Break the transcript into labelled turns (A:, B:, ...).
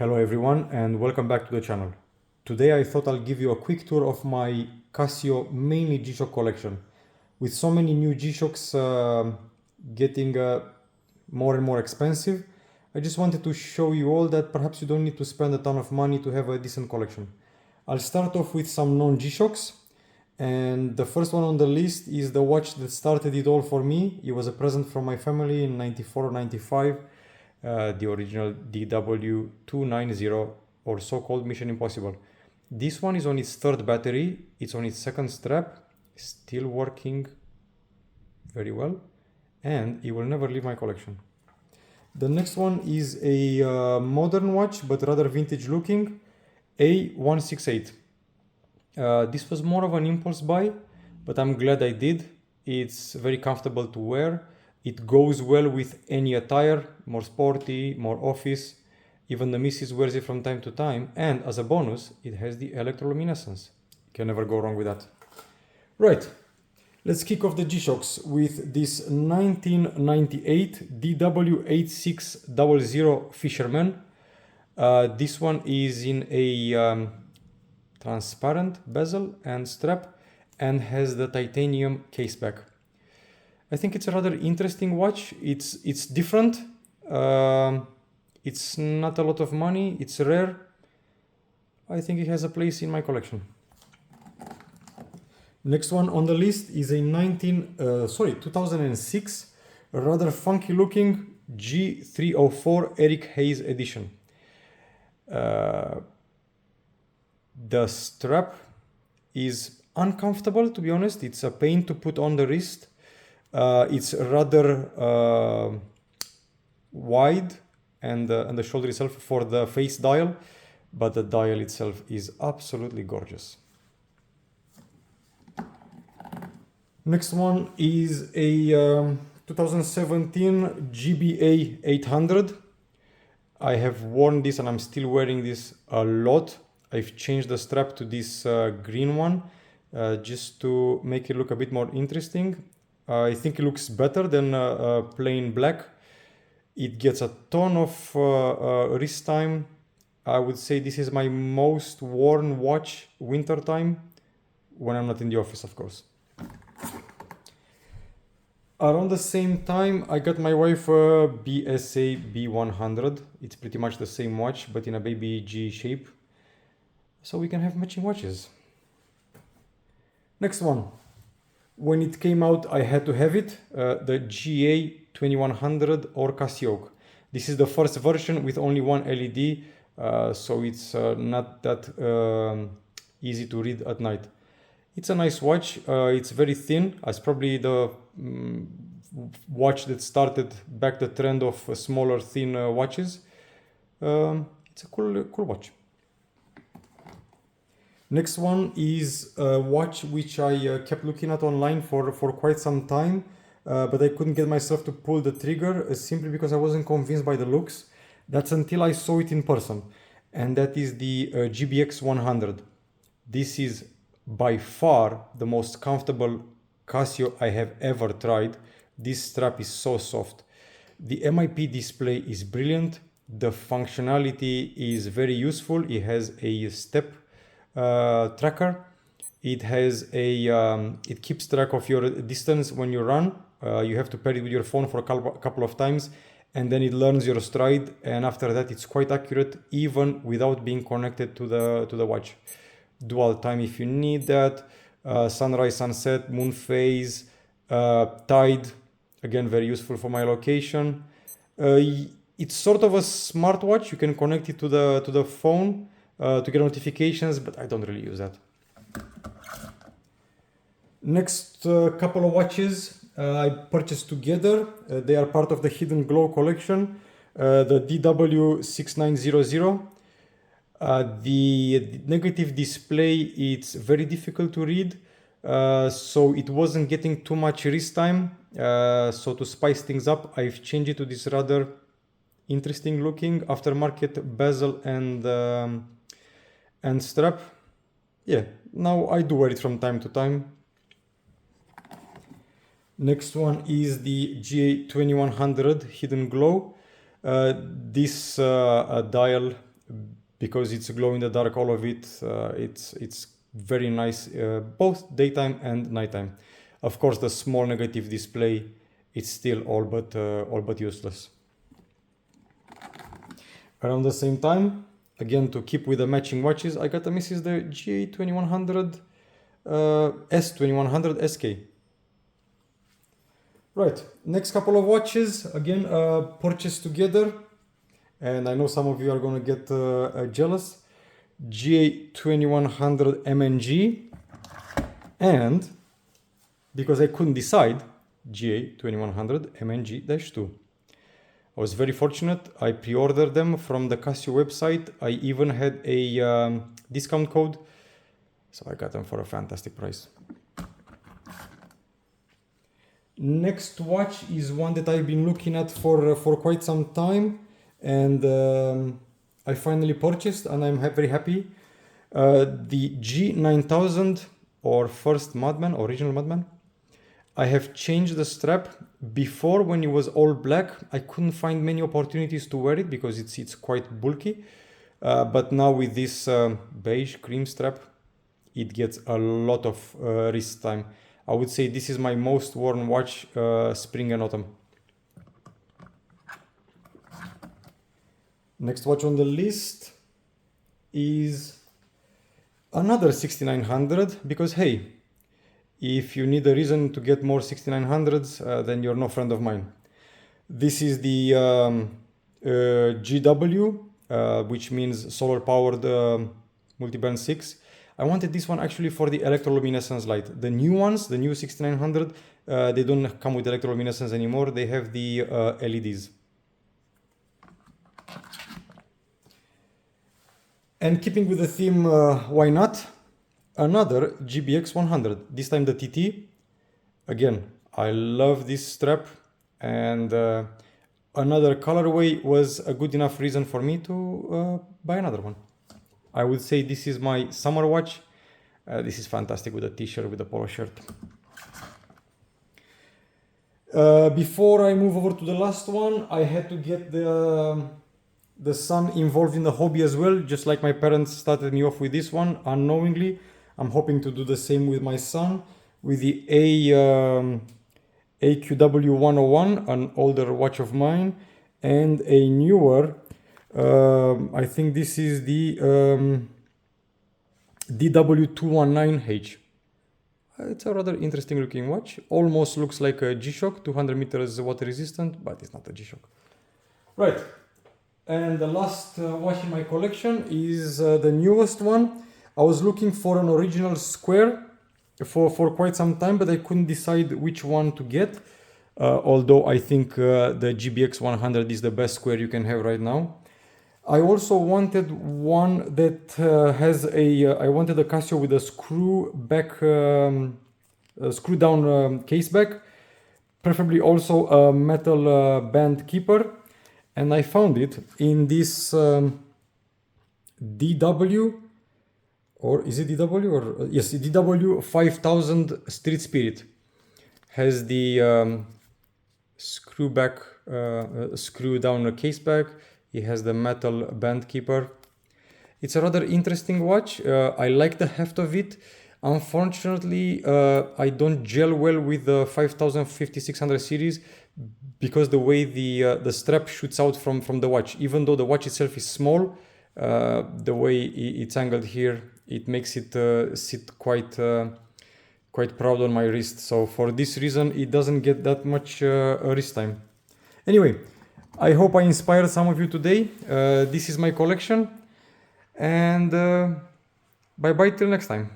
A: Hello everyone and welcome back to the channel. Today I thought I'll give you a quick tour of my Casio mainly G-Shock collection. With so many new G-Shocks getting more and more expensive, I just wanted to show you all that perhaps you don't need to spend a ton of money to have a decent collection. I'll start off with some non-G-Shocks, and the first one on the list is the watch that started it all for me. It was a present from my family in 94 or 95. The original DW290, or so-called Mission Impossible. This one is on its third battery, it's on its second strap, still working very well, and it will never leave my collection. The next one is a modern watch, but rather vintage looking, A168. This was more of an impulse buy, but I'm glad I did. It's very comfortable to wear. It goes well with any attire, more sporty, more office. Even the missus wears it from time to time. And as a bonus, it has the electroluminescence. Can never go wrong with that. Right, let's kick off the G-Shocks with this 1998 DW8600 Fisherman. This one is in a transparent bezel and strap and has the titanium case back. I think it's a rather interesting watch. It's different. It's not a lot of money. It's rare. I think it has a place in my collection. Next one on the list is a 2006, a rather funky looking G304 Eric Hayes edition. The strap is uncomfortable, to be honest. It's a pain to put on the wrist. It's rather wide and the shoulder itself for the face dial, but the dial itself is absolutely gorgeous. Next one is a 2017 GBA 800. I have worn this and I'm still wearing this a lot. I've changed the strap to this green one just to make it look a bit more interesting. I think it looks better than plain black. It gets a ton of wrist time. I would say this is my most worn watch winter time, when I'm not in the office, of course. Around the same time, I got my wife a BSA B100. It's pretty much the same watch, but in a baby G shape. So we can have matching watches. Next one. When it came out, I had to have it, the GA2100 or Casio. This is the first version with only one LED, so it's not that easy to read at night. It's a nice watch. It's very thin. It's probably the watch that started back the trend of smaller, thin watches. It's a cool watch. Next one is a watch which I kept looking at online for quite some time, but I couldn't get myself to pull the trigger simply because I wasn't convinced by the looks. That's until I saw it in person, and that is the GBX 100. This is by far the most comfortable Casio I have ever tried. This strap is so soft. The MIP display is brilliant. The functionality is very useful. It has a step tracker. It has it keeps track of your distance when you run. You have to pair it with your phone for a couple of times, and then it learns your stride, and after that it's quite accurate even without being connected to the watch. Dual time if you need that, sunrise, sunset, moon phase, tide, again very useful for my location. It's sort of a smartwatch. You can connect it to the phone to get notifications, but I don't really use that. Next couple of watches I purchased together. They are part of the Hidden Glow collection. The DW6900. The negative display, it's very difficult to read, so it wasn't getting too much wrist time. So to spice things up, I've changed it to this rather interesting looking aftermarket bezel and strap. Yeah, now I do wear it from time to time. Next one is the GA2100 Hidden Glow. This dial because it's glow in the dark, all of it. It's very nice, both daytime and nighttime. Of course, the small negative display, it's still all but useless. Around the same time, again, to keep with the matching watches, I got a Mrs. the GA2100 S2100 SK. Right, next couple of watches, again, purchased together, and I know some of you are going to get jealous. GA2100 MNG, and because I couldn't decide, GA2100 MNG-2. I was very fortunate. I pre-ordered them from the Casio website. I even had a discount code, so I got them for a fantastic price. Next watch is one that I've been looking at for quite some time, and I finally purchased, and I'm very happy. The G9000, or first Madman, original Madman. I have changed the strap. Before, when it was all black, I couldn't find many opportunities to wear it because it's quite bulky. But now with this beige cream strap, it gets a lot of wrist time. I would say this is my most worn watch spring and autumn. Next watch on the list is another 6900, because hey, if you need a reason to get more 6900s, then you're no friend of mine. This is the GW, which means solar powered multiband 6. I wanted this one actually for the electroluminescence light. The new ones, the new 6900, they don't come with electroluminescence anymore. They have the LEDs. And keeping with the theme, why not? Another GBX 100, this time the TT. Again, I love this strap, and another colorway was a good enough reason for me to buy another one. I would say this is my summer watch. This is fantastic with a t-shirt, with a polo shirt. Before I move over to the last one, I had to get the son involved in the hobby as well. Just like my parents started me off with this one unknowingly, I'm hoping to do the same with my son, with the AQW 101, an older watch of mine, and a newer, I think this is the DW219H. It's a rather interesting looking watch. Almost looks like a G-Shock, 200 meters water resistant, but it's not a G-Shock. Right. And the last watch in my collection is the newest one. I was looking for an original square for quite some time, but I couldn't decide which one to get. Although I think the GBX 100 is the best square you can have right now. I also wanted one that has a, I wanted a Casio with a screw down case back, preferably also a metal band keeper. And I found it in this DW, or is it DW or yes, DW 5000 Street Spirit. Has the screw down case back. It has the metal band keeper. It's a rather interesting watch. I like the heft of it. Unfortunately, I don't gel well with the 5600 series because the way the strap shoots out from the watch. Even though the watch itself is small, the way it's angled here, it makes it sit quite proud on my wrist. So for this reason, it doesn't get that much wrist time. Anyway, I hope I inspired some of you today. This is my collection, and bye bye till next time.